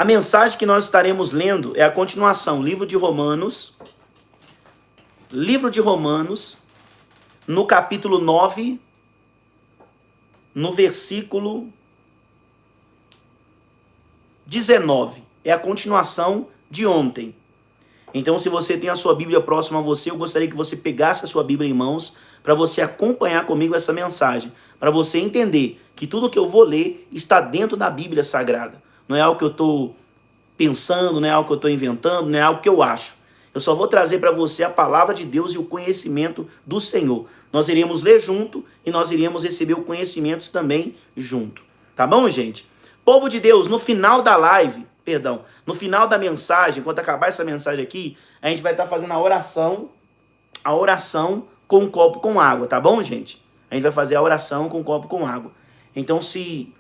A mensagem que nós estaremos lendo é a continuação, livro de Romanos, no capítulo 9, no versículo 19. É a continuação de ontem. Então, se você tem a sua Bíblia próxima a você, eu gostaria que você pegasse a sua Bíblia em mãos para você acompanhar comigo essa mensagem, para você entender que tudo que eu vou ler está dentro da Bíblia Sagrada. Não é algo que eu estou pensando, não é algo que eu estou inventando, não é algo que eu acho. Eu só vou trazer para você a palavra de Deus e o conhecimento do Senhor. Nós iremos ler junto e nós iremos receber o conhecimento também junto. Tá bom, gente? Povo de Deus, no final da live, no final da mensagem, quando acabar essa mensagem aqui, a gente vai estar fazendo a oração com um copo com água, tá bom, gente? A gente vai fazer a oração com um copo com água. Então, se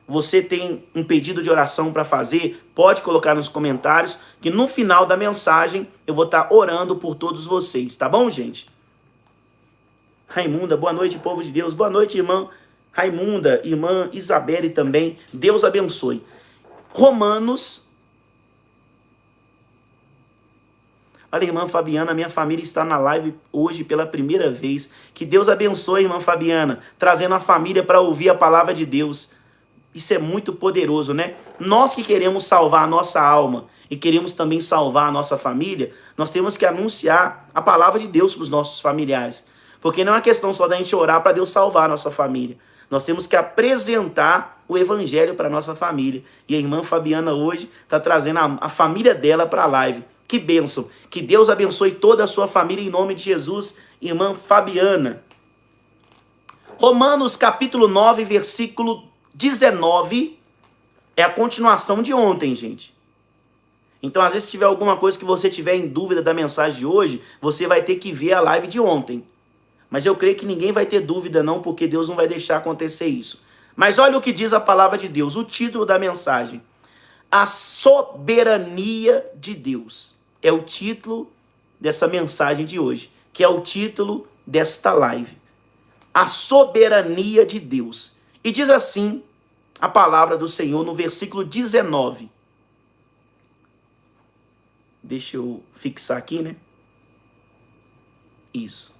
você tem um pedido de oração para fazer, pode colocar nos comentários, que no final da mensagem eu vou estar orando por todos vocês, tá bom, gente? Raimunda, boa noite, povo de Deus. Boa noite, irmã Raimunda, irmã Isabelle também. Deus abençoe. Romanos. Olha, irmã Fabiana, minha família está na live hoje pela primeira vez. Que Deus abençoe, irmã Fabiana, trazendo a família para ouvir a palavra de Deus. Isso é muito poderoso, né? Nós que queremos salvar a nossa alma e queremos também salvar a nossa família, nós temos que anunciar a palavra de Deus para os nossos familiares. Porque não é uma questão só da gente orar para Deus salvar a nossa família. Nós temos que apresentar o evangelho para a nossa família. E a irmã Fabiana hoje está trazendo a família dela para a live. Que bênção. Que Deus abençoe toda a sua família em nome de Jesus, irmã Fabiana. Romanos capítulo 9, versículo 19 é a continuação de ontem, gente. Então, às vezes, se tiver alguma coisa que você tiver em dúvida da mensagem de hoje, você vai ter que ver a live de ontem. Mas eu creio que ninguém vai ter dúvida não, porque Deus não vai deixar acontecer isso. Mas olha o que diz a palavra de Deus, o título da mensagem. A soberania de Deus. É o título dessa mensagem de hoje, que é o título desta live. A soberania de Deus. E diz assim a palavra do Senhor no versículo 19. Deixa eu fixar aqui, né? Isso.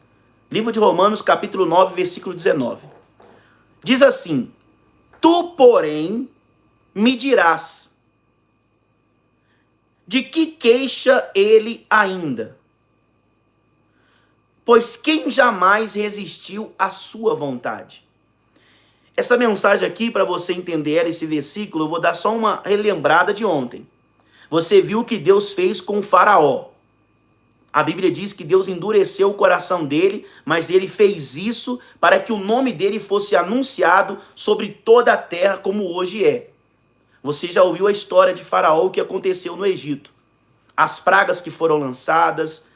Livro de Romanos, capítulo 9, versículo 19. Diz assim: Tu, porém, me dirás, de que queixa ele ainda? Pois quem jamais resistiu à sua vontade? Essa mensagem aqui, para você entender esse versículo, eu vou dar só uma relembrada de ontem. Você viu o que Deus fez com o faraó. A Bíblia diz que Deus endureceu o coração dele, mas ele fez isso para que o nome dele fosse anunciado sobre toda a terra como hoje é. Você já ouviu a história de Faraó, o que aconteceu no Egito. As pragas que foram lançadas,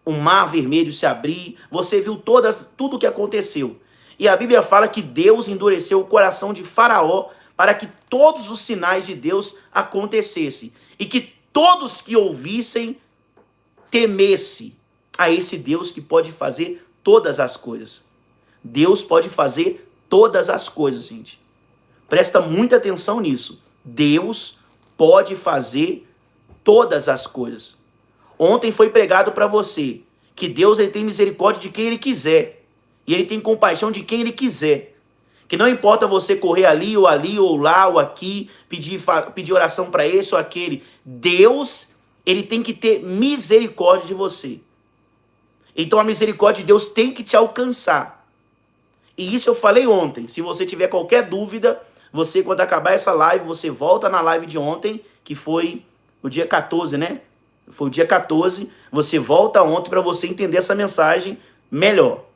o mar vermelho se abrir, você viu tudo o que aconteceu. E a Bíblia fala que Deus endureceu o coração de Faraó para que todos os sinais de Deus acontecessem. E que todos que ouvissem temesse a esse Deus que pode fazer todas as coisas. Deus pode fazer todas as coisas, gente. Presta muita atenção nisso. Deus pode fazer todas as coisas. Ontem foi pregado para você que Deus ele tem misericórdia de quem ele quiser. E ele tem compaixão de quem ele quiser. Que não importa você correr ali, ou lá, ou aqui, pedir oração para esse ou aquele. Deus, ele tem que ter misericórdia de você. Então a misericórdia de Deus tem que te alcançar. E isso eu falei ontem. Se você tiver qualquer dúvida, você, quando acabar essa live, você volta na live de ontem, que foi o dia 14, né? Foi o dia 14. Você volta ontem para você entender essa mensagem melhor.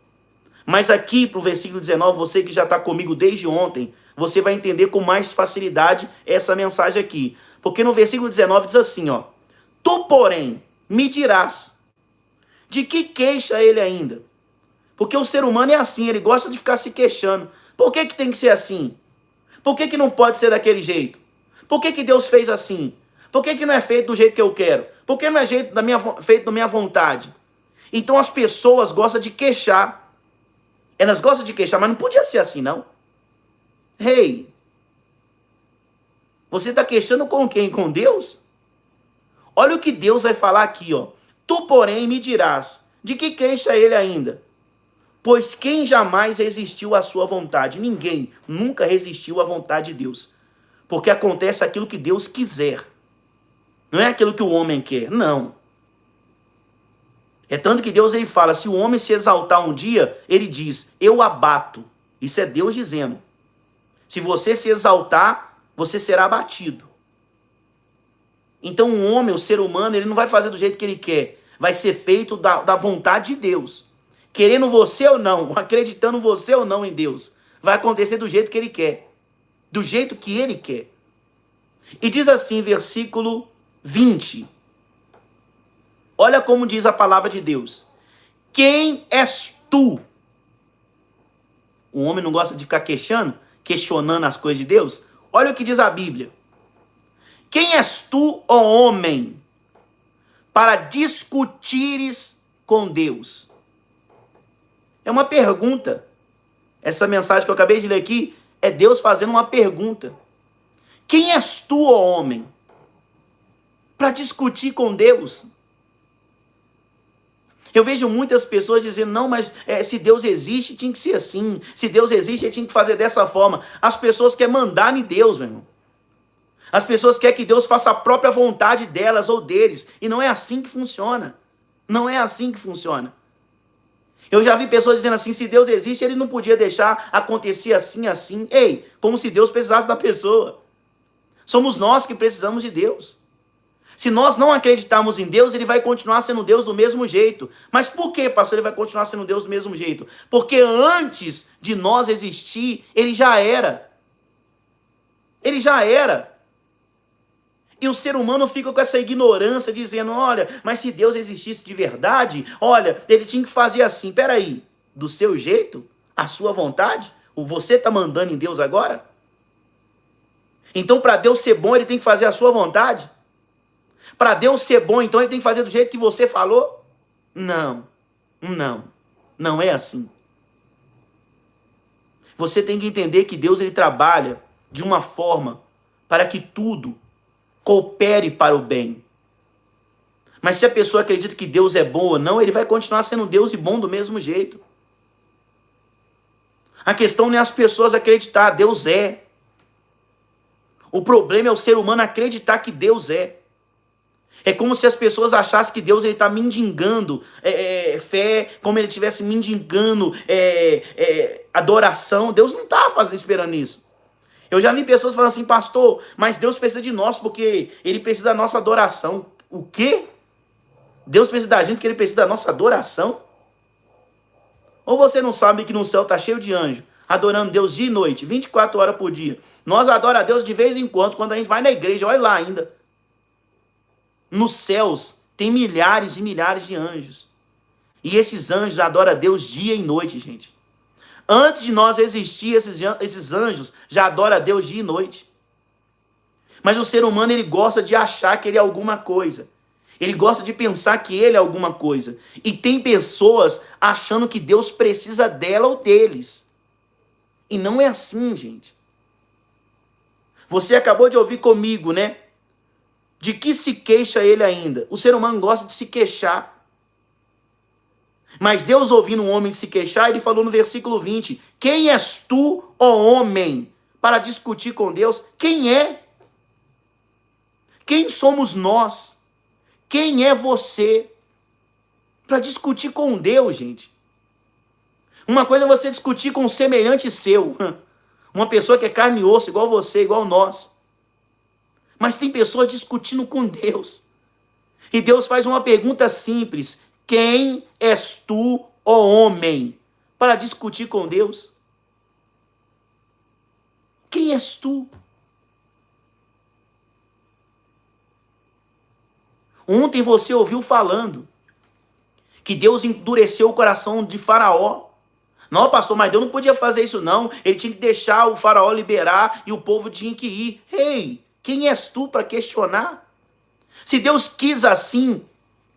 Mas aqui, para o versículo 19, você que já está comigo desde ontem, você vai entender com mais facilidade essa mensagem aqui. Porque no versículo 19 diz assim, ó. Tu, porém, me dirás, de que queixa ele ainda? Porque o ser humano é assim, ele gosta de ficar se queixando. Por que tem que ser assim? Por que não pode ser daquele jeito? Por que Deus fez assim? Por que não é feito do jeito que eu quero? Por que não é feito da minha vontade? Então as pessoas gostam de queixar. Elas gostam de queixar, mas não podia ser assim, não. Hey, Você está queixando com quem? Com Deus? Olha o que Deus vai falar aqui, ó. Tu, porém, me dirás, de que queixa ele ainda? Pois quem jamais resistiu à sua vontade? Ninguém nunca resistiu à vontade de Deus. Porque acontece aquilo que Deus quiser. Não é aquilo que o homem quer, não. É tanto que Deus ele fala, se o homem se exaltar um dia, ele diz, eu abato. Isso é Deus dizendo. Se você se exaltar, você será abatido. Então o homem, o ser humano, ele não vai fazer do jeito que ele quer. Vai ser feito da vontade de Deus. Querendo você ou não, acreditando você ou não em Deus. Vai acontecer do jeito que ele quer. Do jeito que ele quer. E diz assim, versículo 20. Olha como diz a palavra de Deus. Quem és tu? O homem não gosta de ficar questionando as coisas de Deus? Olha o que diz a Bíblia. Quem és tu, ó homem, para discutires com Deus? É uma pergunta. Essa mensagem que eu acabei de ler aqui é Deus fazendo uma pergunta. Quem és tu, ó homem, para discutir com Deus? Eu vejo muitas pessoas dizendo, não, mas se Deus existe, tinha que ser assim. Se Deus existe, tinha que fazer dessa forma. As pessoas querem mandar em Deus, meu irmão. As pessoas querem que Deus faça a própria vontade delas ou deles. E não é assim que funciona. Não é assim que funciona. Eu já vi pessoas dizendo assim, se Deus existe, ele não podia deixar acontecer assim, assim. Ei, como se Deus precisasse da pessoa. Somos nós que precisamos de Deus. Se nós não acreditarmos em Deus, ele vai continuar sendo Deus do mesmo jeito. Mas por que, pastor, ele vai continuar sendo Deus do mesmo jeito? Porque antes de nós existir, ele já era. Ele já era. E o ser humano fica com essa ignorância, dizendo, olha, mas se Deus existisse de verdade, olha, ele tinha que fazer assim. Peraí, do seu jeito? A sua vontade? Você está mandando em Deus agora? Então, para Deus ser bom, ele tem que fazer a sua vontade? Para Deus ser bom, então ele tem que fazer do jeito que você falou? Não, não é assim. Você tem que entender que Deus ele trabalha de uma forma para que tudo coopere para o bem. Mas se a pessoa acredita que Deus é bom ou não, ele vai continuar sendo Deus e bom do mesmo jeito. A questão não é as pessoas acreditar, Deus é. O problema é o ser humano acreditar que Deus é. É como se as pessoas achassem que Deus está mendigando fé, como ele estivesse mendigando adoração. Deus não está esperando isso. Eu já vi pessoas falando assim, pastor, mas Deus precisa de nós porque ele precisa da nossa adoração. O quê? Deus precisa da gente porque ele precisa da nossa adoração? Ou você não sabe que no céu está cheio de anjos, adorando Deus dia e noite, 24 horas por dia. Nós adoramos a Deus de vez em quando a gente vai na igreja, olha lá ainda. Nos céus tem milhares e milhares de anjos. E esses anjos adoram a Deus dia e noite, gente. Antes de nós existir, esses anjos já adoram a Deus dia e noite. Mas o ser humano, ele gosta de achar que ele é alguma coisa. Ele gosta de pensar que ele é alguma coisa. E tem pessoas achando que Deus precisa dela ou deles. E não é assim, gente. Você acabou de ouvir comigo, né? De que se queixa ele ainda? O ser humano gosta de se queixar. Mas Deus, ouvindo um homem se queixar, ele falou no versículo 20, quem és tu, ó homem, para discutir com Deus? Quem é? Quem somos nós? Quem é você para discutir com Deus, gente? Uma coisa é você discutir com um semelhante seu, uma pessoa que é carne e osso, igual você, igual nós. Mas tem pessoas discutindo com Deus. E Deus faz uma pergunta simples. Quem és tu, ó homem, para discutir com Deus? Quem és tu? Ontem você ouviu falando que Deus endureceu o coração de Faraó. Não, pastor, mas Deus não podia fazer isso não. Ele tinha que deixar o Faraó liberar e o povo tinha que ir. Ei, quem és tu para questionar? Se Deus quis assim,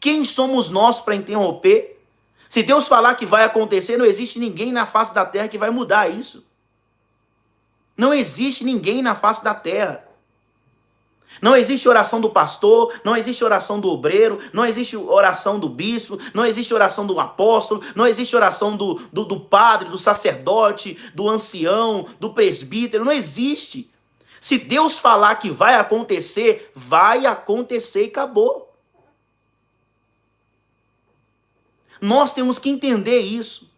quem somos nós para interromper? Se Deus falar que vai acontecer, não existe ninguém na face da terra que vai mudar isso. Não existe ninguém na face da terra. Não existe oração do pastor, não existe oração do obreiro, não existe oração do bispo, não existe oração do apóstolo, não existe oração do padre, do sacerdote, do ancião, do presbítero, não existe. Se Deus falar que vai acontecer e acabou. Nós temos que entender isso.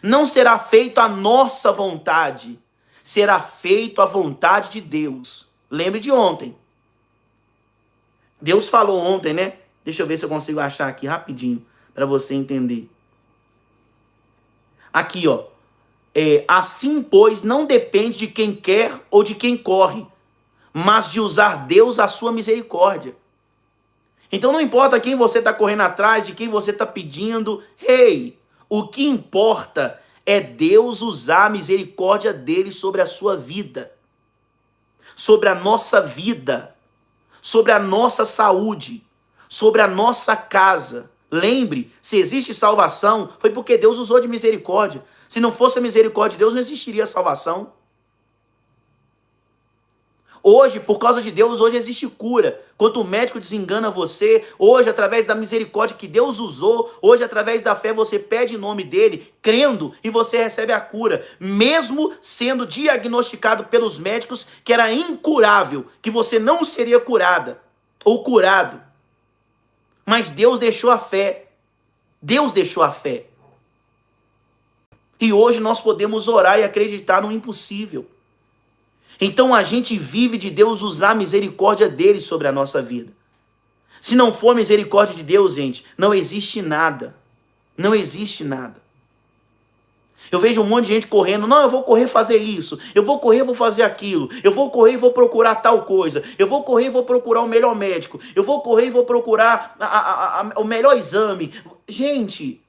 Não será feito a nossa vontade, será feito a vontade de Deus. Lembre de ontem. Deus falou ontem, né? Deixa eu ver se eu consigo achar aqui rapidinho para você entender. Aqui, ó. Assim, pois, não depende de quem quer ou de quem corre, mas de usar Deus a sua misericórdia. Então não importa quem você está correndo atrás, de quem você está pedindo. O que importa é Deus usar a misericórdia dele sobre a sua vida, sobre a nossa vida, sobre a nossa saúde, sobre a nossa casa. Lembre, se existe salvação, foi porque Deus usou de misericórdia. Se não fosse a misericórdia de Deus, não existiria salvação. Hoje, por causa de Deus, hoje existe cura. Quando o médico desengana você, hoje, através da misericórdia que Deus usou, hoje, através da fé, você pede em nome dele, crendo, e você recebe a cura. Mesmo sendo diagnosticado pelos médicos que era incurável, que você não seria curada ou curado. Mas Deus deixou a fé. Deus deixou a fé. E hoje nós podemos orar e acreditar no impossível. Então a gente vive de Deus usar a misericórdia dele sobre a nossa vida. Se não for a misericórdia de Deus, gente, não existe nada. Não existe nada. Eu vejo um monte de gente correndo. Não, eu vou correr fazer isso. Eu vou correr, vou fazer aquilo. Eu vou correr e vou procurar tal coisa. Eu vou correr e vou procurar o melhor médico. Eu vou correr e vou procurar o melhor exame. Gente,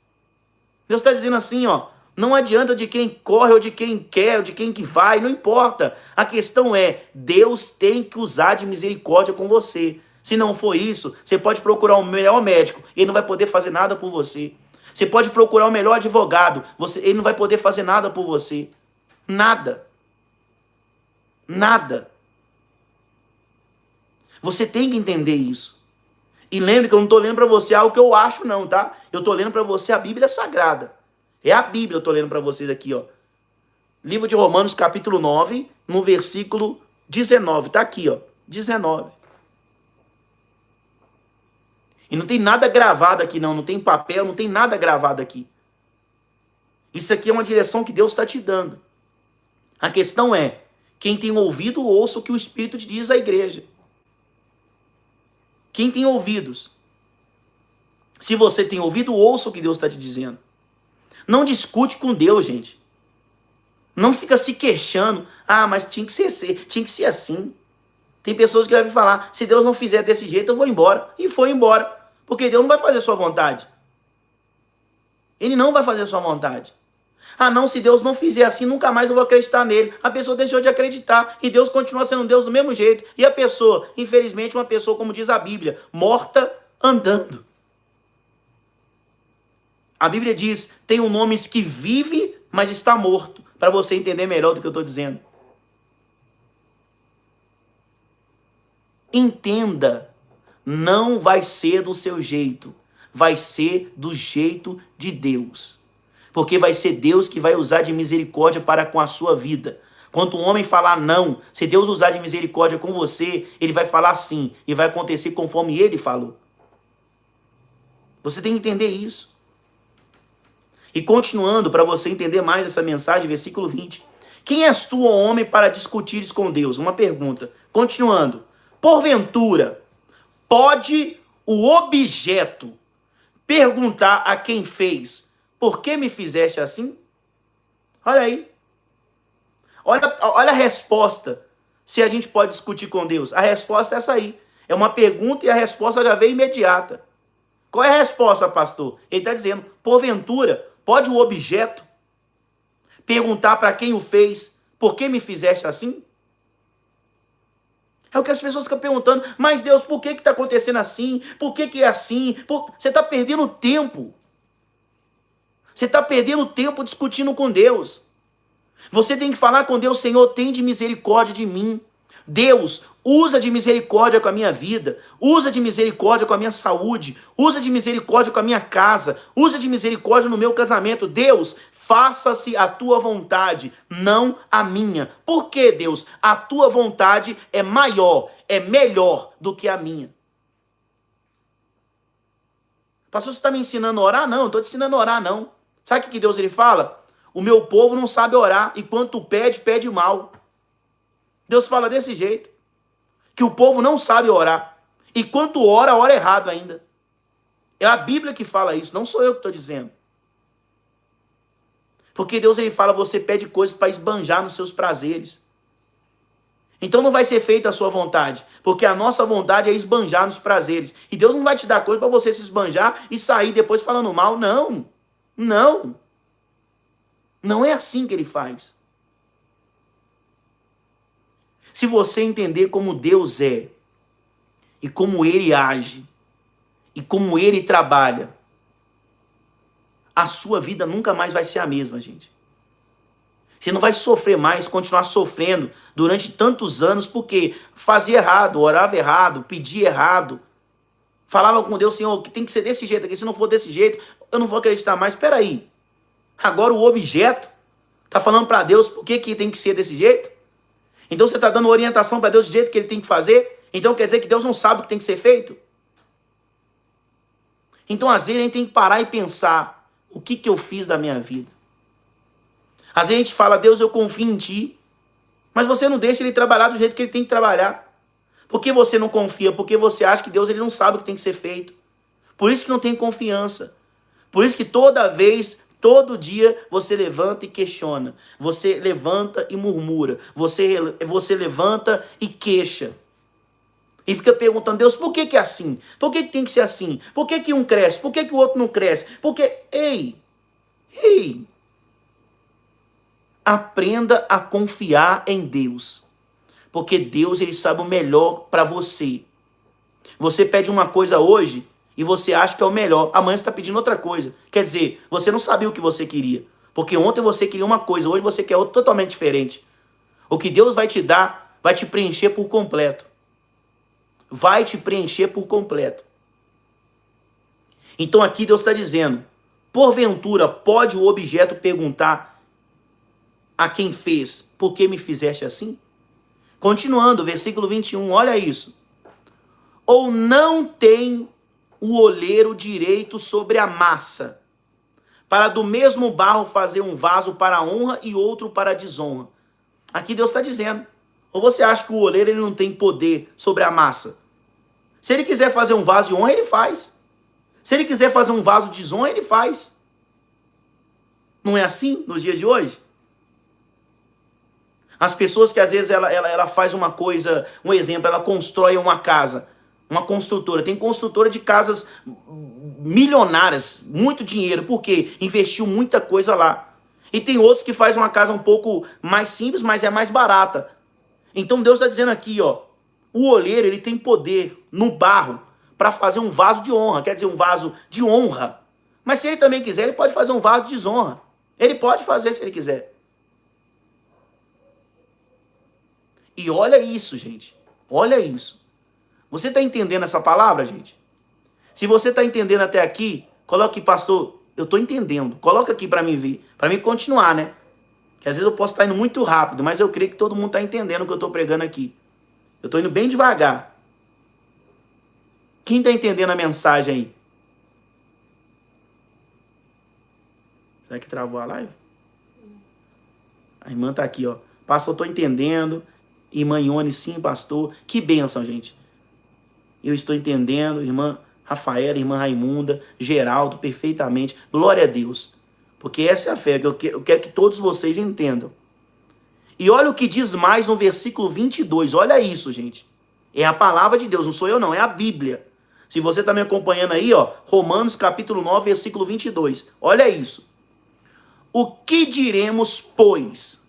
Deus está dizendo assim, ó. Não adianta de quem corre, ou de quem quer, ou de quem que vai, não importa. A questão é, Deus tem que usar de misericórdia com você. Se não for isso, você pode procurar o melhor médico, ele não vai poder fazer nada por você. Você pode procurar o melhor advogado, ele não vai poder fazer nada por você. Nada. Nada. Você tem que entender isso. E lembre que eu não estou lendo para você algo que eu acho não, tá? Eu estou lendo para você a Bíblia Sagrada. É a Bíblia, eu estou lendo para vocês aqui, ó. Livro de Romanos, capítulo 9, no versículo 19. Está aqui, ó. 19. E não tem nada gravado aqui, não. Não tem papel, não tem nada gravado aqui. Isso aqui é uma direção que Deus está te dando. A questão é, quem tem ouvido, ouça o que o Espírito te diz à igreja. Quem tem ouvidos? Se você tem ouvido, ouça o que Deus está te dizendo. Não discute com Deus, gente. Não fica se queixando. Ah, mas tinha que ser assim. Tem pessoas que devem falar, se Deus não fizer desse jeito, eu vou embora. E foi embora. Porque Deus não vai fazer a sua vontade. Ele não vai fazer a sua vontade. Ah, não, se Deus não fizer assim, nunca mais eu vou acreditar nele. A pessoa deixou de acreditar. E Deus continua sendo Deus do mesmo jeito. E a pessoa, infelizmente, uma pessoa, como diz a Bíblia, morta andando. A Bíblia diz, tem um nome que vive, mas está morto. Para você entender melhor do que eu estou dizendo. Entenda, não vai ser do seu jeito. Vai ser do jeito de Deus. Porque vai ser Deus que vai usar de misericórdia para com a sua vida. Quando um homem falar não, se Deus usar de misericórdia com você, ele vai falar sim. E vai acontecer conforme ele falou. Você tem que entender isso. E continuando, para você entender mais essa mensagem, versículo 20. Quem és tu, ó homem, para discutires com Deus? Uma pergunta. Continuando. Porventura, pode o objeto perguntar a quem fez, por que me fizeste assim? Olha aí. Olha a resposta. Se a gente pode discutir com Deus. A resposta é essa aí. É uma pergunta e a resposta já vem imediata. Qual é a resposta, pastor? Ele está dizendo, porventura, pode o objeto perguntar para quem o fez, por que me fizeste assim? É o que as pessoas ficam perguntando, mas Deus, por que está acontecendo assim? Por que é assim? Você está perdendo tempo. Você está perdendo tempo discutindo com Deus. Você tem que falar com Deus, Senhor, tem de misericórdia de mim. Deus, usa de misericórdia com a minha vida, usa de misericórdia com a minha saúde, usa de misericórdia com a minha casa, usa de misericórdia no meu casamento. Deus, faça-se a tua vontade, não a minha. Por que, Deus? A tua vontade é maior, é melhor do que a minha. Pastor, você está me ensinando a orar? Não, não estou te ensinando a orar, não. Sabe o que Deus ele fala? O meu povo não sabe orar, e quando tu pede, pede mal. Deus fala desse jeito. Que o povo não sabe orar. E quando tu ora, ora errado ainda. É a Bíblia que fala isso, não sou eu que estou dizendo. Porque Deus ele fala, você pede coisas para esbanjar nos seus prazeres. Então não vai ser feita a sua vontade, porque a nossa vontade é esbanjar nos prazeres. E Deus não vai te dar coisa para você se esbanjar e sair depois falando mal. Não, não. Não é assim que ele faz. Se você entender como Deus é, e como ele age, e como ele trabalha, a sua vida nunca mais vai ser a mesma, gente. Você não vai sofrer mais, continuar sofrendo durante tantos anos, porque fazia errado, orava errado, pedia errado, falava com Deus, Senhor, que tem que ser desse jeito aqui, se não for desse jeito, eu não vou acreditar mais. Espera aí, agora o objeto está falando para Deus por que tem que ser desse jeito? Então você está dando orientação para Deus do jeito que ele tem que fazer? Então quer dizer que Deus não sabe o que tem que ser feito? Então às vezes a gente tem que parar e pensar, o que eu fiz da minha vida? Às vezes a gente fala, Deus, eu confio em ti, mas você não deixa ele trabalhar do jeito que ele tem que trabalhar. Por que você não confia? Porque você acha que Deus ele não sabe o que tem que ser feito. Por isso que não tem confiança. Por isso que toda vez, todo dia, você levanta e questiona. Você levanta e murmura. Você levanta e queixa. E fica perguntando, Deus, por que é assim? Por que tem que ser assim? Por que um cresce? Por que o outro não cresce? Porque, ei, aprenda a confiar em Deus. Porque Deus, ele sabe o melhor para você. Você pede uma coisa hoje e você acha que é o melhor. Amanhã você está pedindo outra coisa. Quer dizer, você não sabia o que você queria. Porque ontem você queria uma coisa, hoje você quer outra totalmente diferente. O que Deus vai te dar, vai te preencher por completo. Vai te preencher por completo. Então aqui Deus está dizendo, porventura pode o objeto perguntar a quem fez, por que me fizeste assim? Continuando, versículo 21, olha isso. Ou não tem o oleiro direito sobre a massa, para do mesmo barro fazer um vaso para a honra e outro para a desonra. Aqui Deus está dizendo. Ou você acha que o oleiro ele não tem poder sobre a massa? Se ele quiser fazer um vaso de honra, ele faz. Se ele quiser fazer um vaso de desonra, ele faz. Não é assim nos dias de hoje? As pessoas que às vezes ela faz uma coisa, um exemplo, ela constrói uma casa, uma construtora. Tem construtora de casas milionárias, muito dinheiro, porque investiu muita coisa lá. E tem outros que fazem uma casa um pouco mais simples, mas é mais barata. Então Deus está dizendo aqui, ó, o oleiro ele tem poder no barro para fazer um vaso de honra, quer dizer, um vaso de honra. Mas se ele também quiser, ele pode fazer um vaso de desonra. Ele pode fazer se ele quiser. E olha isso, gente. Olha isso. Você está entendendo essa palavra, gente? Se você está entendendo até aqui, coloque, pastor, eu estou entendendo. Coloca aqui para mim ver, para mim continuar, né? Que às vezes eu posso estar indo muito rápido, mas eu creio que todo mundo está entendendo o que eu estou pregando aqui. Eu estou indo bem devagar. Quem está entendendo a mensagem aí? Será que travou a live? A irmã está aqui, ó. Pastor, eu estou entendendo. Irmã Ione, sim, pastor. Que bênção, gente. Eu estou entendendo. Irmã Rafaela, irmã Raimunda, Geraldo, perfeitamente. Glória a Deus. Porque essa é a fé que eu quero que todos vocês entendam. E olha o que diz mais no versículo 22. Olha isso, gente. É a palavra de Deus, não sou eu não, é a Bíblia. Se você está me acompanhando aí, ó, Romanos capítulo 9, versículo 22. Olha isso. O que diremos, pois,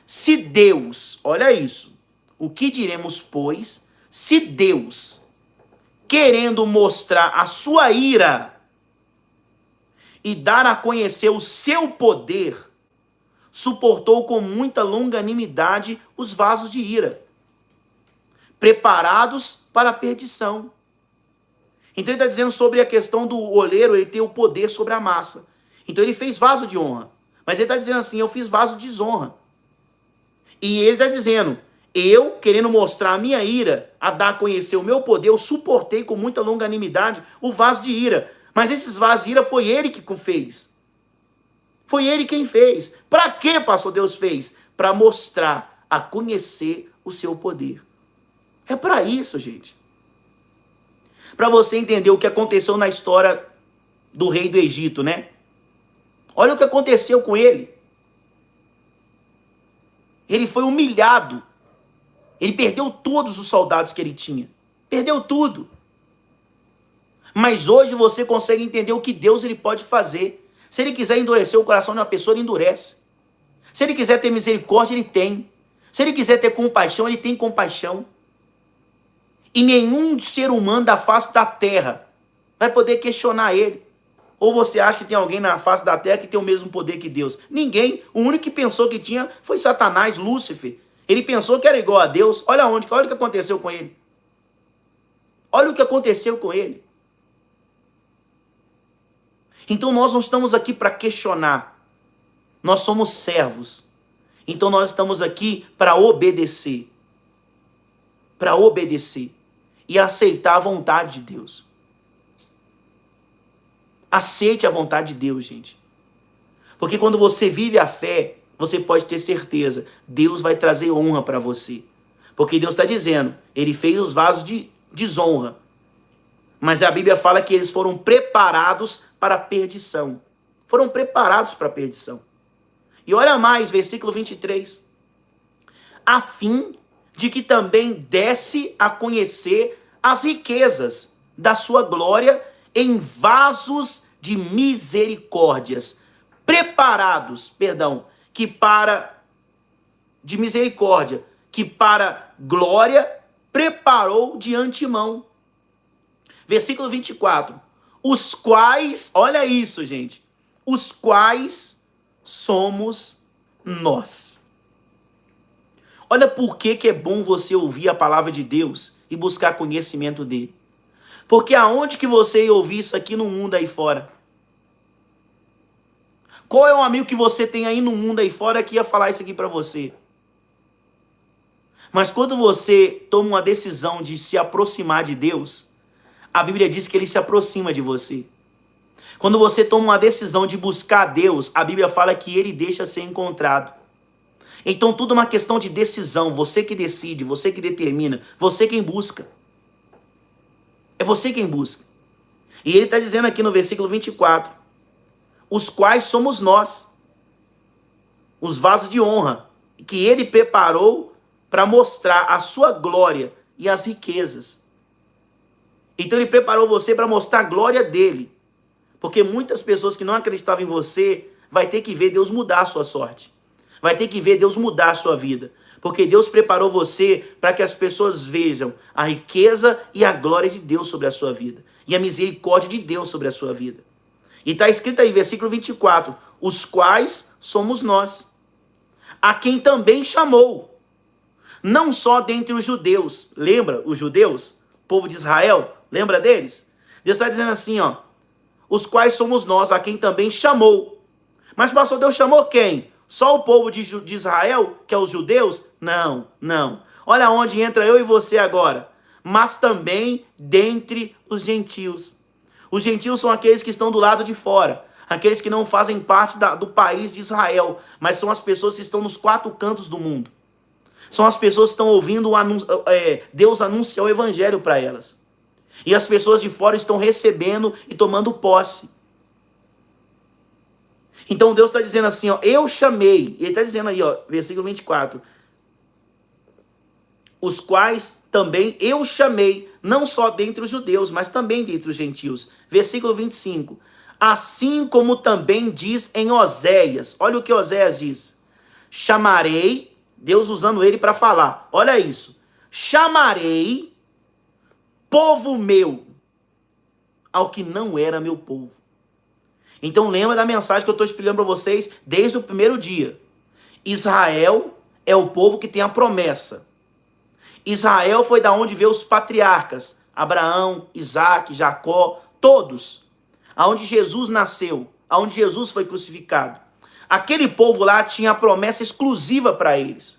se Deus, olha isso. O que diremos, pois, se Deus, querendo mostrar a sua ira e dar a conhecer o seu poder, suportou com muita longanimidade os vasos de ira. preparados para a perdição. Então ele está dizendo sobre a questão do oleiro, ele tem o poder sobre a massa. Então ele fez vaso de honra. Mas ele está dizendo assim, eu fiz vaso de desonra. E ele está dizendo, eu, querendo mostrar a minha ira, a dar a conhecer o meu poder, eu suportei com muita longanimidade o vaso de ira. Mas esses vasos de ira foi ele que fez. Foi ele quem fez. Para que, pastor, Deus fez? Para mostrar, a conhecer o seu poder. É para isso, gente. Para você entender o que aconteceu na história do rei do Egito, né? Olha o que aconteceu com ele. Ele foi humilhado. Ele perdeu todos os soldados que ele tinha. Perdeu tudo. Mas hoje você consegue entender o que Deus ele pode fazer. Se ele quiser endurecer o coração de uma pessoa, ele endurece. Se ele quiser ter misericórdia, ele tem. Se ele quiser ter compaixão, ele tem compaixão. E nenhum ser humano da face da terra vai poder questionar ele. Ou você acha que tem alguém na face da terra que tem o mesmo poder que Deus? Ninguém. O único que pensou que tinha foi Satanás, Lúcifer. Ele pensou que era igual a Deus. Olha o que aconteceu com ele. Olha o que aconteceu com ele. Então nós não estamos aqui para questionar. Nós somos servos. Então nós estamos aqui para obedecer. Para obedecer. E aceitar a vontade de Deus. Aceite a vontade de Deus, gente. Porque quando você vive a fé, você pode ter certeza, Deus vai trazer honra para você. Porque Deus está dizendo, ele fez os vasos de desonra. Mas a Bíblia fala que eles foram preparados para a perdição. Foram preparados para a perdição. E olha mais, versículo 23. A fim de que também desse a conhecer as riquezas da sua glória em vasos de misericórdias, preparados, de misericórdia, que para glória preparou de antemão. Versículo 24. Os quais, olha isso, gente, os quais somos nós. Olha por que é bom você ouvir a palavra de Deus e buscar conhecimento dele. Porque aonde que você ia ouvir isso aqui no mundo aí fora? Qual é o amigo que você tem aí no mundo aí fora que ia falar isso aqui para você? Mas quando você toma uma decisão de se aproximar de Deus, a Bíblia diz que ele se aproxima de você. Quando você toma uma decisão de buscar Deus, a Bíblia fala que ele deixa ser encontrado. Então tudo é uma questão de decisão, você que decide, você que determina, você quem busca. É você quem busca. E ele está dizendo aqui no versículo 24, os quais somos nós, os vasos de honra, que ele preparou para mostrar a sua glória e as riquezas. Então ele preparou você para mostrar a glória dele. Porque muitas pessoas que não acreditavam em você, vai ter que ver Deus mudar a sua sorte. Vai ter que ver Deus mudar a sua vida. Porque Deus preparou você para que as pessoas vejam a riqueza e a glória de Deus sobre a sua vida. E a misericórdia de Deus sobre a sua vida. E está escrito aí, versículo 24. Os quais somos nós. A quem também chamou. Não só dentre os judeus. Lembra os judeus? Povo de Israel. Lembra deles? Deus está dizendo assim, ó. Os quais somos nós, a quem também chamou. Mas pastor, Deus chamou quem? Só o povo de Israel, que é os judeus? Não, não. Olha onde entra eu e você agora. Mas também dentre os gentios. Os gentios são aqueles que estão do lado de fora. Aqueles que não fazem parte do país de Israel. Mas são as pessoas que estão nos quatro cantos do mundo. São as pessoas que estão ouvindo Deus anunciar o evangelho para elas. E as pessoas de fora estão recebendo e tomando posse. Então Deus está dizendo assim, ó, eu chamei. Ele está dizendo aí, ó, versículo 24. Os quais também eu chamei, não só dentre os judeus, mas também dentre os gentios. Versículo 25. Assim como também diz em Oséias. Olha o que Oséias diz. Chamarei, Deus usando ele para falar. Olha isso. Chamarei povo meu ao que não era meu povo. Então lembra da mensagem que eu estou explicando para vocês desde o primeiro dia. Israel é o povo que tem a promessa. Israel foi da onde veio os patriarcas, Abraão, Isaac, Jacó, todos. Aonde Jesus nasceu, aonde Jesus foi crucificado. Aquele povo lá tinha a promessa exclusiva para eles.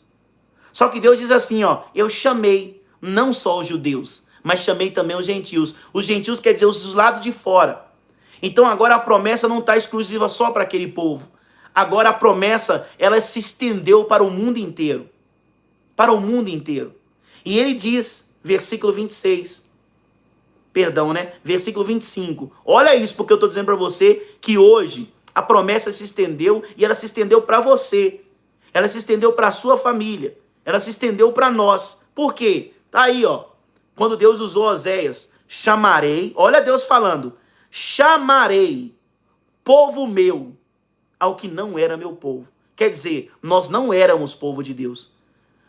Só que Deus diz assim, ó, eu chamei não só os judeus, mas chamei também os gentios. Os gentios quer dizer os dos lados de fora. Então agora a promessa não está exclusiva só para aquele povo. Agora a promessa, ela se estendeu para o mundo inteiro. Para o mundo inteiro. E ele diz, versículo 26, versículo 25. Olha isso, porque eu estou dizendo para você que hoje a promessa se estendeu e ela se estendeu para você. Ela se estendeu para a sua família. Ela se estendeu para nós. Por quê? Tá aí, ó. Quando Deus usou Oséias, chamarei, olha Deus falando, chamarei povo meu ao que não era meu povo. Quer dizer, nós não éramos povo de Deus.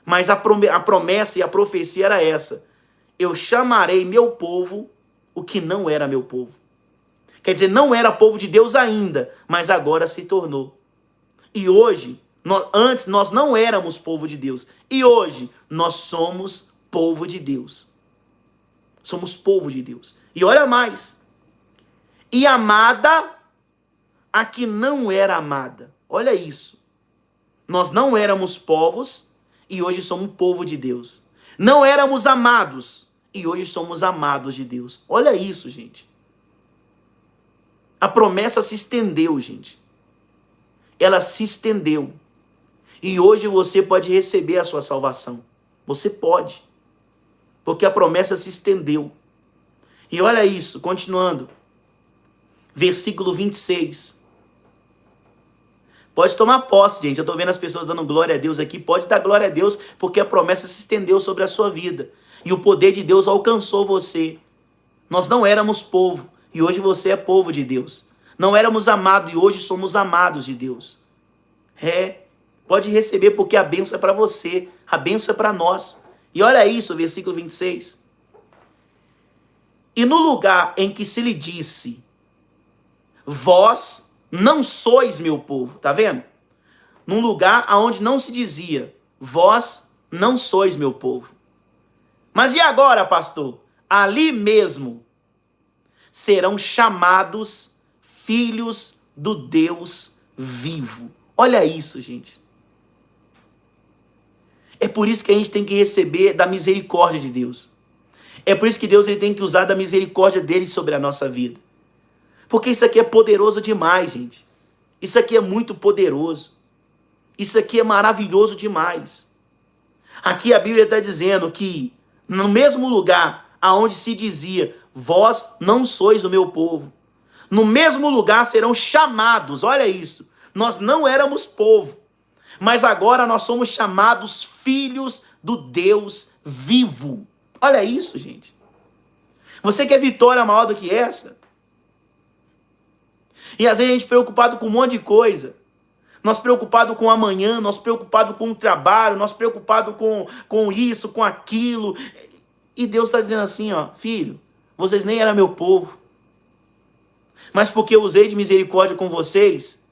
Mas a promessa e a profecia era essa. Eu chamarei meu povo o que não era meu povo. Quer dizer, não era povo de Deus ainda, mas agora se tornou. E hoje, antes nós não éramos povo de Deus. E hoje nós somos povo de Deus. Somos povo de Deus. E olha mais. E amada a que não era amada. Olha isso. Nós não éramos povos e hoje somos povo de Deus. Não éramos amados e hoje somos amados de Deus. Olha isso, gente. A promessa se estendeu, gente. Ela se estendeu. E hoje você pode receber a sua salvação. Você pode. Porque a promessa se estendeu. E olha isso, continuando. Versículo 26. Pode tomar posse, gente. Eu estou vendo as pessoas dando glória a Deus aqui. Pode dar glória a Deus, porque a promessa se estendeu sobre a sua vida. E o poder de Deus alcançou você. Nós não éramos povo, e hoje você é povo de Deus. Não éramos amados, e hoje somos amados de Deus. Pode receber, porque a bênção é para você. A bênção é para nós. E olha isso, versículo 26. E no lugar em que se lhe disse, vós não sois meu povo, tá vendo? Num lugar onde não se dizia, vós não sois meu povo. Mas e agora, pastor? Ali mesmo serão chamados filhos do Deus vivo. Olha isso, gente. É por isso que a gente tem que receber da misericórdia de Deus. É por isso que Deus ele tem que usar da misericórdia dele sobre a nossa vida. Porque isso aqui é poderoso demais, gente. Isso aqui é muito poderoso. Isso aqui é maravilhoso demais. Aqui a Bíblia está dizendo que no mesmo lugar aonde se dizia, vós não sois o meu povo, no mesmo lugar serão chamados, olha isso, nós não éramos povo, mas agora nós somos chamados filhos do Deus vivo. Olha isso, gente. Você quer vitória maior do que essa? E às vezes a gente preocupado com um monte de coisa. Nós preocupados com amanhã, nós preocupados com o trabalho, nós preocupados com isso, com aquilo. E Deus está dizendo assim, ó, filho, vocês nem eram meu povo. Mas porque eu usei de misericórdia com vocês,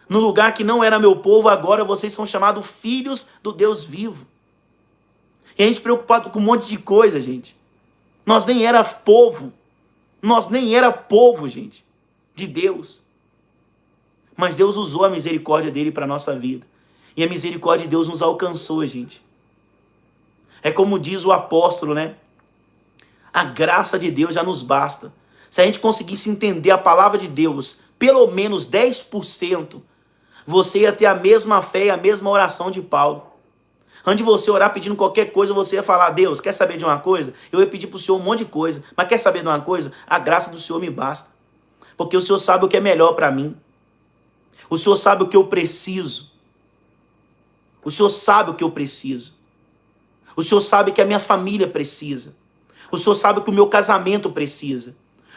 no lugar que não era meu povo, agora vocês são chamados filhos do Deus vivo. E a gente preocupado com um monte de coisa, gente. Nós nem era povo. Nós nem era povo, gente, de Deus. Mas Deus usou a misericórdia dele para a nossa vida. E a misericórdia de Deus nos alcançou, gente. É como diz o apóstolo, né? A graça de Deus já nos basta. Se a gente conseguisse entender a palavra de Deus, pelo menos 10%, você ia ter a mesma fé e a mesma oração de Paulo. Antes de você orar pedindo qualquer coisa, você ia falar, Deus, quer saber de uma coisa? Eu ia pedir para o Senhor um monte de coisa. Mas quer saber de uma coisa? A graça do Senhor me basta. Porque o Senhor sabe o que é melhor para mim. O Senhor sabe o que eu preciso. O Senhor sabe o que eu preciso. O Senhor sabe que a minha família precisa. O Senhor sabe o que o meu casamento precisa.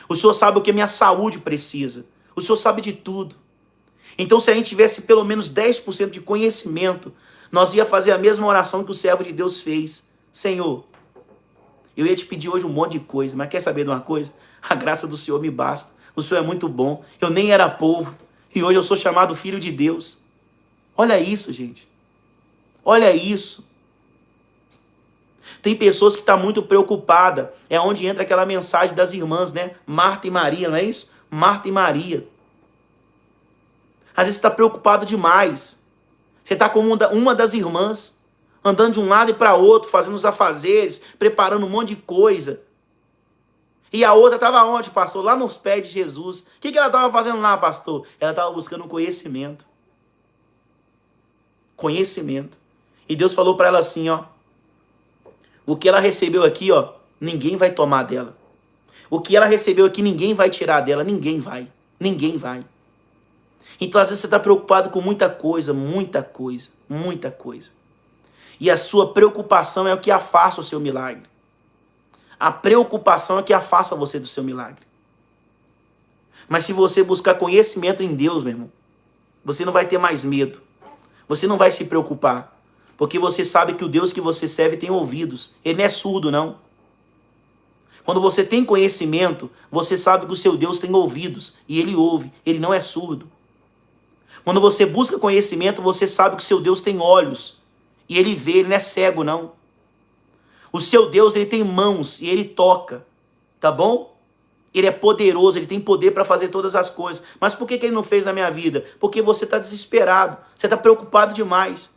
O Senhor sabe o que a minha saúde precisa. O Senhor sabe de tudo. Então, se a gente tivesse pelo menos 10% de conhecimento, nós ia fazer a mesma oração que o servo de Deus fez. Senhor, eu ia te pedir hoje um monte de coisa, mas quer saber de uma coisa? A graça do Senhor me basta. O Senhor é muito bom. Eu nem era povo. E hoje eu sou chamado filho de Deus. Olha isso, gente. Olha isso. Tem pessoas que estão muito preocupadas. É onde entra aquela mensagem das irmãs, né? Marta e Maria, não é isso? Marta e Maria. Às vezes você está preocupado demais. Você está como uma das irmãs, andando de um lado e para outro, fazendo os afazeres, preparando um monte de coisa. E a outra estava onde, pastor? Lá nos pés de Jesus. O que ela estava fazendo lá, pastor? Ela estava buscando conhecimento. Conhecimento. E Deus falou para ela assim, ó. O que ela recebeu aqui, ó, ninguém vai tomar dela. O que ela recebeu aqui, ninguém vai tirar dela. Ninguém vai. Ninguém vai. Então, às vezes, você está preocupado com muita coisa, muita coisa, muita coisa. E a sua preocupação é o que afasta o seu milagre. A preocupação é que afasta você do seu milagre. Mas se você buscar conhecimento em Deus, meu irmão, você não vai ter mais medo. Você não vai se preocupar. Porque você sabe que o Deus que você serve tem ouvidos. Ele não é surdo, não. Quando você tem conhecimento, você sabe que o seu Deus tem ouvidos. E ele ouve. Ele não é surdo. Quando você busca conhecimento, você sabe que o seu Deus tem olhos. E ele vê, ele não é cego, não. O seu Deus, ele tem mãos e ele toca. Tá bom? Ele é poderoso, ele tem poder para fazer todas as coisas. Mas por que ele não fez na minha vida? Porque você está desesperado. Você está preocupado demais.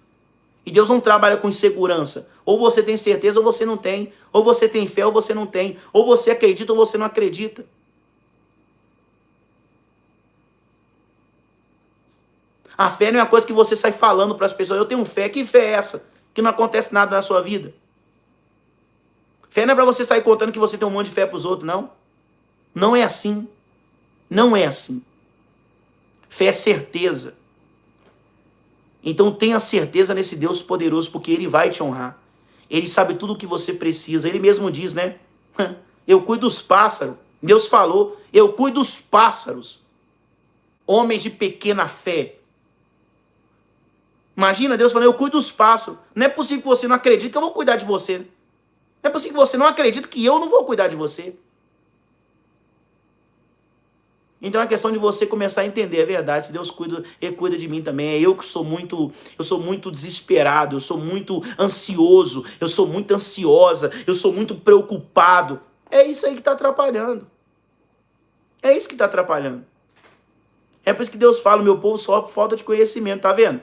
E Deus não trabalha com insegurança. Ou você tem certeza ou você não tem. Ou você tem fé ou você não tem. Ou você acredita ou você não acredita. A fé não é uma coisa que você sai falando para as pessoas. Eu tenho fé. Que fé é essa? Que não acontece nada na sua vida. Fé não é para você sair contando que você tem um monte de fé para os outros, não. Não é assim. Não é assim. Fé é certeza. Então tenha certeza nesse Deus poderoso, porque Ele vai te honrar. Ele sabe tudo o que você precisa. Ele mesmo diz, né? Eu cuido dos pássaros. Deus falou, eu cuido dos pássaros. Homens de pequena fé. Imagina Deus falando, eu cuido dos pássaros. Não é possível que você não acredite que eu vou cuidar de você. Não é possível que você não acredite que eu não vou cuidar de você. Então é questão de você começar a entender, é verdade, se Deus cuida, Ele cuida de mim também. É eu que sou muito desesperado, eu sou muito ansioso, eu sou muito ansiosa, eu sou muito preocupado. É isso aí que está atrapalhando. É isso que está atrapalhando. É por isso que Deus fala, meu povo sofre falta de conhecimento, tá vendo?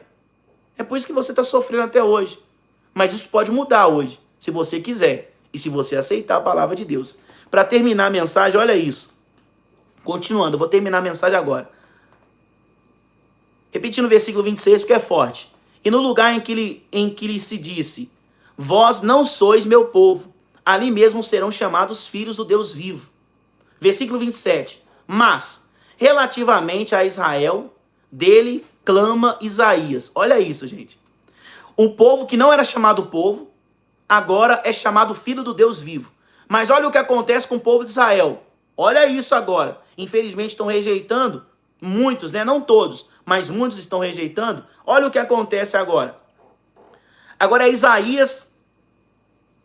É por isso que você está sofrendo até hoje. Mas isso pode mudar hoje, se você quiser. E se você aceitar a palavra de Deus. Para terminar a mensagem, olha isso. Continuando, eu vou terminar a mensagem agora. Repetindo o versículo 26, porque é forte. E no lugar em que lhe se disse, vós não sois meu povo, ali mesmo serão chamados filhos do Deus vivo. Versículo 27. Mas, relativamente a Israel, dele clama Isaías. Olha isso, gente. Um povo que não era chamado povo, agora é chamado filho do Deus vivo. Mas olha o que acontece com o povo de Israel. Olha isso agora. Infelizmente estão rejeitando. Muitos, né? Não todos, mas muitos estão rejeitando. Olha o que acontece agora. Agora é Isaías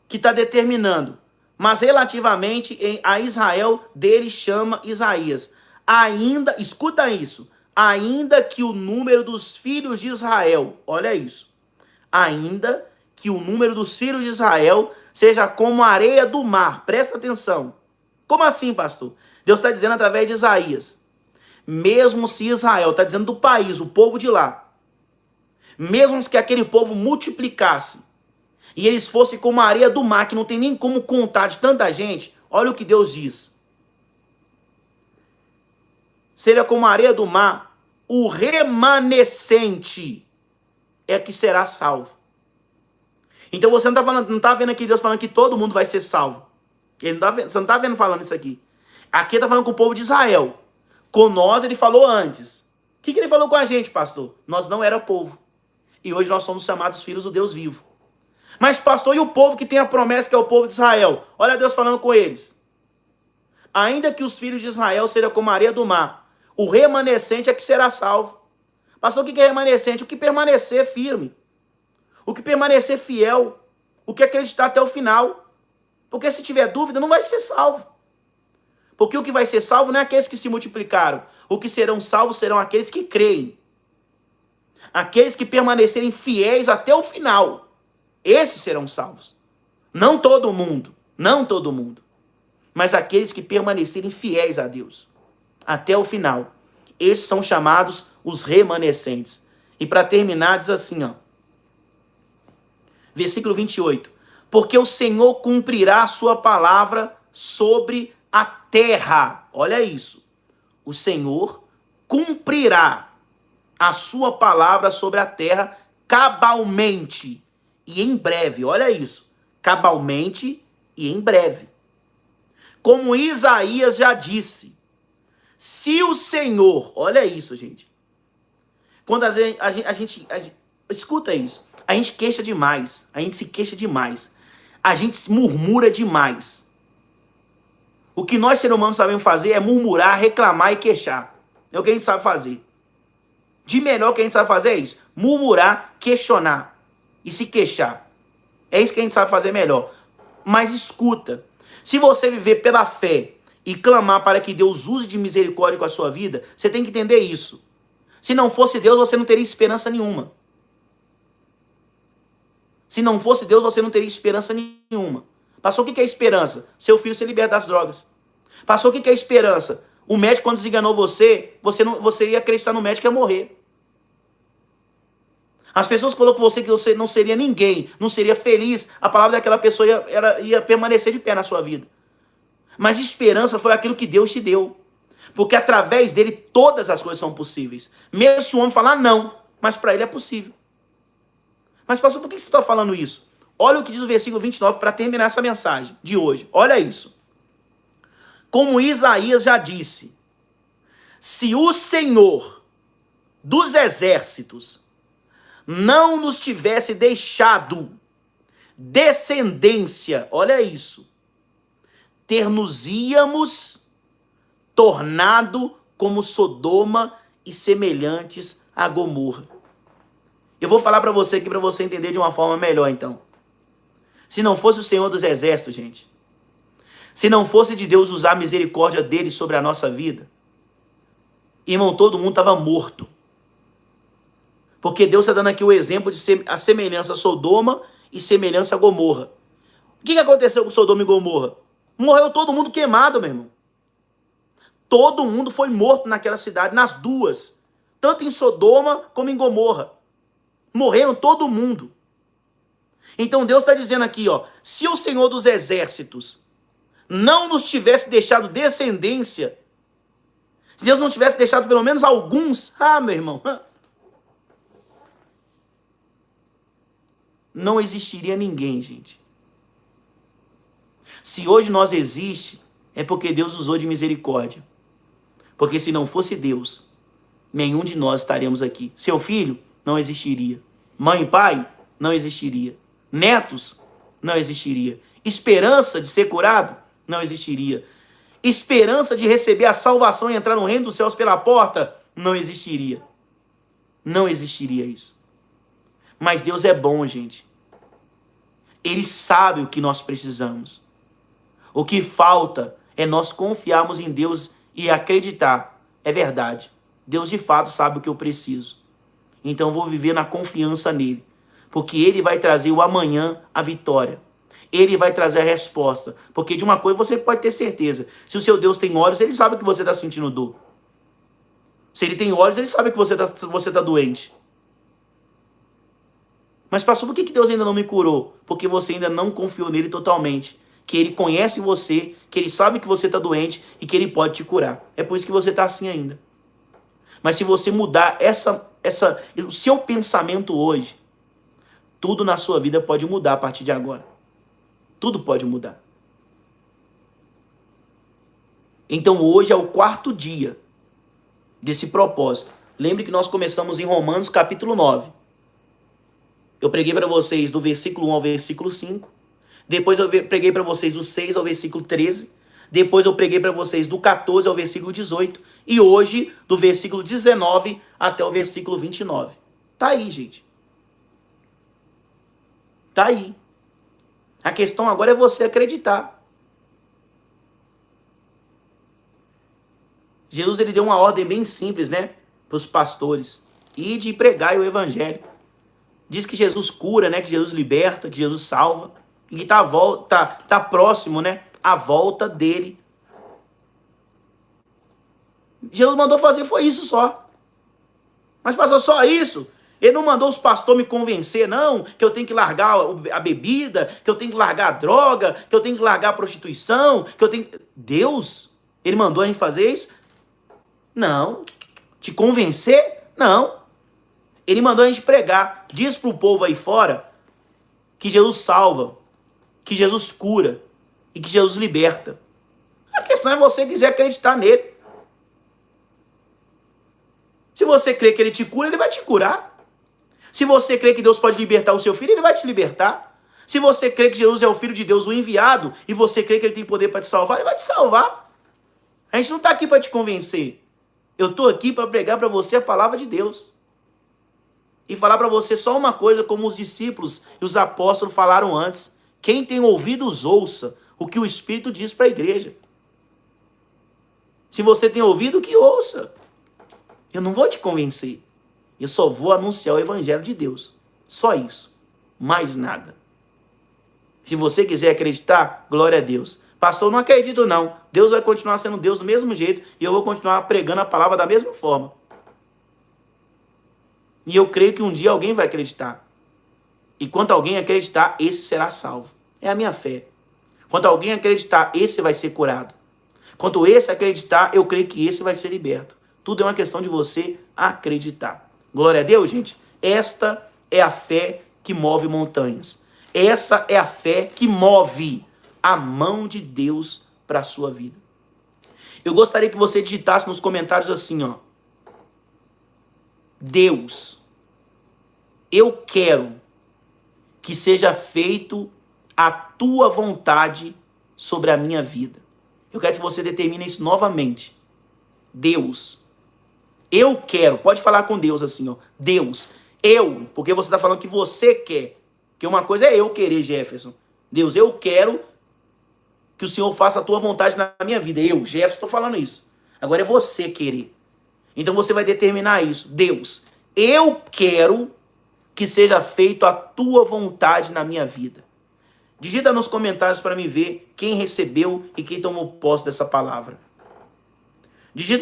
que está determinando. Mas relativamente a Israel, dele chama Isaías. Ainda, escuta isso. Ainda que o número dos filhos de Israel, olha isso. Ainda que o número dos filhos de Israel seja como a areia do mar. Presta atenção. Como assim, pastor? Deus está dizendo através de Isaías. Mesmo se Israel, está dizendo do país, o povo de lá. Mesmo que aquele povo multiplicasse. E eles fossem como a areia do mar, que não tem nem como contar de tanta gente. Olha o que Deus diz. Seria como a areia do mar, o remanescente é que será salvo. Então você não está vendo aqui Deus falando que todo mundo vai ser salvo. Ele não tá vendo, você não está vendo falando isso aqui. Aqui está falando com o povo de Israel. Com nós ele falou antes. O que ele falou com a gente, pastor? Nós não era povo. E hoje nós somos chamados filhos do Deus vivo. Mas pastor, e o povo que tem a promessa que é o povo de Israel? Olha Deus falando com eles. Ainda que os filhos de Israel sejam como a areia do mar, o remanescente é que será salvo. Pastor, o que é remanescente? O que permanecer firme. O que permanecer fiel. O que acreditar até o final. Porque se tiver dúvida, não vai ser salvo. Porque o que vai ser salvo não é aqueles que se multiplicaram. O que serão salvos serão aqueles que creem. Aqueles que permanecerem fiéis até o final. Esses serão salvos. Não todo mundo, não todo mundo, mas aqueles que permanecerem fiéis a Deus até o final. Esses são chamados os remanescentes. E para terminar, diz assim, ó, versículo 28. Porque o Senhor cumprirá a sua palavra sobre a terra. Olha isso. O Senhor cumprirá a sua palavra sobre a terra cabalmente e em breve. Olha isso. Cabalmente e em breve. Como Isaías já disse, se o Senhor... Olha isso, gente. Quando a gente escuta isso. A gente queixa demais. A gente se queixa demais. A gente se murmura demais. O que nós, seres humanos, sabemos fazer é murmurar, reclamar e queixar. É o que a gente sabe fazer. De melhor que a gente sabe fazer é isso. Murmurar, questionar e se queixar. É isso que a gente sabe fazer melhor. Mas escuta. Se você viver pela fé e clamar para que Deus use de misericórdia com a sua vida, você tem que entender isso. Se não fosse Deus, você não teria esperança nenhuma. Se não fosse Deus, você não teria esperança nenhuma. Passou, o que é esperança? Seu filho ser liberto das drogas. Passou, o que é esperança? O médico, quando desenganou você, você ia acreditar no médico e ia morrer. As pessoas falaram com você que você não seria ninguém, não seria feliz, a palavra daquela pessoa ia permanecer de pé na sua vida. Mas esperança foi aquilo que Deus te deu. Porque através dele todas as coisas são possíveis. Mesmo se o homem falar não, mas para ele é possível. Mas pastor, por que você está falando isso? Olha o que diz o versículo 29 para terminar essa mensagem de hoje. Olha isso. Como Isaías já disse, se o Senhor dos exércitos não nos tivesse deixado descendência, olha isso, ter-nos-íamos tornado como Sodoma e semelhantes a Gomorra. Eu vou falar para você aqui para você entender de uma forma melhor, então. Se não fosse o Senhor dos exércitos, gente, se não fosse de Deus usar a misericórdia dele sobre a nossa vida, irmão, todo mundo estava morto. Porque Deus está dando aqui o exemplo de a semelhança a Sodoma e semelhança a Gomorra. O que aconteceu com Sodoma e Gomorra? Morreu todo mundo queimado, meu irmão. Todo mundo foi morto naquela cidade, nas duas. Tanto em Sodoma como em Gomorra. Morreram todo mundo. Então Deus está dizendo aqui, ó, se o Senhor dos exércitos não nos tivesse deixado descendência, se Deus não tivesse deixado pelo menos alguns, meu irmão, não existiria ninguém, gente. Se hoje nós existe, é porque Deus usou de misericórdia. Porque se não fosse Deus, nenhum de nós estaríamos aqui. Seu filho não existiria. Mãe e pai não existiria. Netos não existiria. Esperança de ser curado não existiria. Esperança de receber a salvação e entrar no reino dos céus pela porta não existiria. Não existiria isso. Mas Deus é bom, gente. Ele sabe o que nós precisamos. O que falta é nós confiarmos em Deus e acreditar. É verdade. Deus de fato sabe o que eu preciso. Então eu vou viver na confiança nele. Porque ele vai trazer o amanhã a vitória. Ele vai trazer a resposta. Porque de uma coisa você pode ter certeza. Se o seu Deus tem olhos, ele sabe que você está sentindo dor. Se ele tem olhos, ele sabe que você tá doente. Mas pastor, por que Deus ainda não me curou? Porque você ainda não confiou nele totalmente. Que ele conhece você, que ele sabe que você está doente e que ele pode te curar. É por isso que você está assim ainda. Mas se você mudar o seu pensamento hoje, tudo na sua vida pode mudar a partir de agora. Tudo pode mudar. Então hoje é o 4º dia desse propósito. Lembre que nós começamos em Romanos capítulo 9. Eu preguei para vocês do versículo 1 ao versículo 5. Depois eu preguei para vocês do 6 ao versículo 13. Depois eu preguei para vocês do 14 ao versículo 18. E hoje do versículo 19 até o versículo 29. Tá aí, gente. Tá aí. A questão agora é você acreditar. Jesus ele deu uma ordem bem simples, né? Para os pastores. Ide e pregai o evangelho. Diz que Jesus cura, né? Que Jesus liberta, que Jesus salva. e que tá próximo, né, à volta dele. Jesus mandou fazer foi isso só. Mas passou só isso. Ele não mandou os pastores me convencer, não, que eu tenho que largar a bebida, que eu tenho que largar a droga, que eu tenho que largar a prostituição, que eu tenho... Deus, ele mandou a gente fazer isso? Não. Te convencer? Não. Ele mandou a gente pregar. Diz pro povo aí fora que Jesus salva, que Jesus cura e que Jesus liberta. A questão é você quiser acreditar nele. Se você crê que ele te cura, ele vai te curar. Se você crê que Deus pode libertar o seu filho, ele vai te libertar. Se você crê que Jesus é o Filho de Deus, o enviado, e você crê que ele tem poder para te salvar, ele vai te salvar. A gente não está aqui para te convencer. Eu estou aqui para pregar para você a palavra de Deus. E falar para você só uma coisa, como os discípulos e os apóstolos falaram antes. Quem tem ouvidos, ouça o que o Espírito diz para a igreja. Se você tem ouvido, que ouça. Eu não vou te convencer. Eu só vou anunciar o Evangelho de Deus. Só isso. Mais nada. Se você quiser acreditar, glória a Deus. Pastor, não acredito não. Deus vai continuar sendo Deus do mesmo jeito e eu vou continuar pregando a palavra da mesma forma. E eu creio que um dia alguém vai acreditar. E quando alguém acreditar, esse será salvo. É a minha fé. Quando alguém acreditar, esse vai ser curado. Quando esse acreditar, eu creio que esse vai ser liberto. Tudo é uma questão de você acreditar. Glória a Deus, gente. Esta é a fé que move montanhas. Essa é a fé que move a mão de Deus para a sua vida. Eu gostaria que você digitasse nos comentários assim, ó. Deus, eu quero que seja feito a tua vontade sobre a minha vida. Eu quero que você determine isso novamente. Deus, eu quero, pode falar com Deus assim, ó. Deus, eu, porque você está falando que você quer. Porque uma coisa é eu querer, Jefferson. Deus, eu quero que o Senhor faça a tua vontade na minha vida. Eu, Jefferson, estou falando isso. Agora é você querer. Então você vai determinar isso. Deus, eu quero que seja feito a tua vontade na minha vida. Digita nos comentários para me ver quem recebeu e quem tomou posse dessa palavra. Digita